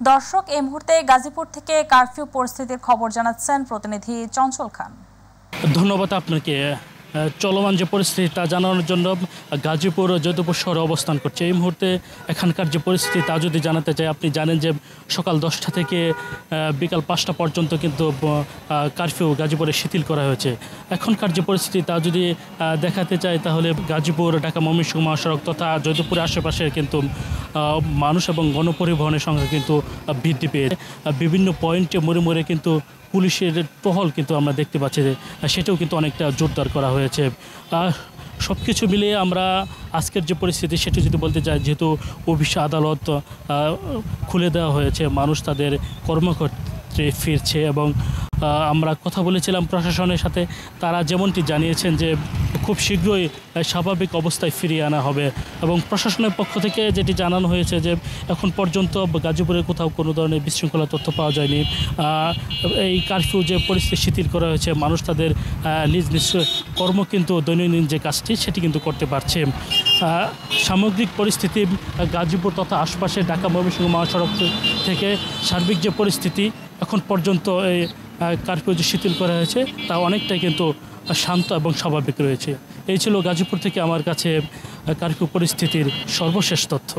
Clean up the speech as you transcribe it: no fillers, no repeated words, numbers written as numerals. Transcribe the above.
দর্শক, এই মুহূর্তে গাজীপুর থেকে কারফিউ পরিস্থিতির খবর জানাচ্ছেন প্রতিনিধি চঞ্চল খান। ধন্যবাদ আপনাকে। চলমান যে পরিস্থিতি তা জানানোর জন্য গাজীপুর ও যদুপুর শহরে অবস্থান করছে। এই মুহূর্তে এখানকার যে পরিস্থিতি তা যদি জানাতে চাই, আপনি জানেন যে সকাল 10টা থেকে বিকাল 5টা পর্যন্ত কিন্তু কারফিউ গাজীপুরে শিথিল করা হয়েছে। এখনকার যে পরিস্থিতি তা যদি দেখাতে চাই, তাহলে গাজীপুর ঢাকা ময়মনসিংহ মহাসড়ক তথা যদুপুরের আশেপাশে কিন্তু মানুষ এবং গণপরিবহনের সংখ্যা কিন্তু বৃদ্ধি পেয়ে বিভিন্ন পয়েন্টে মোড়ে মোড়ে কিন্তু পুলিশের টহল কিন্তু আমরা দেখতে পাচ্ছি, সেটাও কিন্তু অনেকটা জোরদার করা হয়েছে। সব কিছু মিলিয়ে আমরা আজকের যে পরিস্থিতি সেটি যদি বলতে চাই, যেহেতু অফিস আদালত খুলে দেওয়া হয়েছে, মানুষ তাদের কর্মক্ষেত্রে ফিরছে এবং আমরা কথা বলেছিলাম প্রশাসনের সাথে, তারা যেমনটি জানিয়েছেন যে খুব শীঘ্রই স্বাভাবিক অবস্থায় ফিরিয়ে আনা হবে এবং প্রশাসনের পক্ষ থেকে যেটি জানানো হয়েছে যে এখন পর্যন্ত গাজীপুরের কোথাও কোনো ধরনের বিশৃঙ্খলা তথ্য পাওয়া যায়নি। এই কারফিউ যে পরিস্থিতি শিথিল করা হয়েছে, মানুষ তাদের নিজ নিজ কর্ম কিন্তু দৈনন্দিন যে কাজটি সেটি কিন্তু করতে পারছে। সামগ্রিক পরিস্থিতি গাজীপুর তথা আশপাশে ঢাকা ময়মনসিংহ মহাসড়ক থেকে সার্বিক যে পরিস্থিতি এখন পর্যন্ত এই কারফিউ যে শিথিল করা হয়েছে তা অনেকটাই কিন্তু শান্ত এবং স্বাভাবিক রয়েছে। এই ছিল গাজীপুর থেকে আমার কাছে কারফিউ পরিস্থিতির সর্বশেষ তথ্য।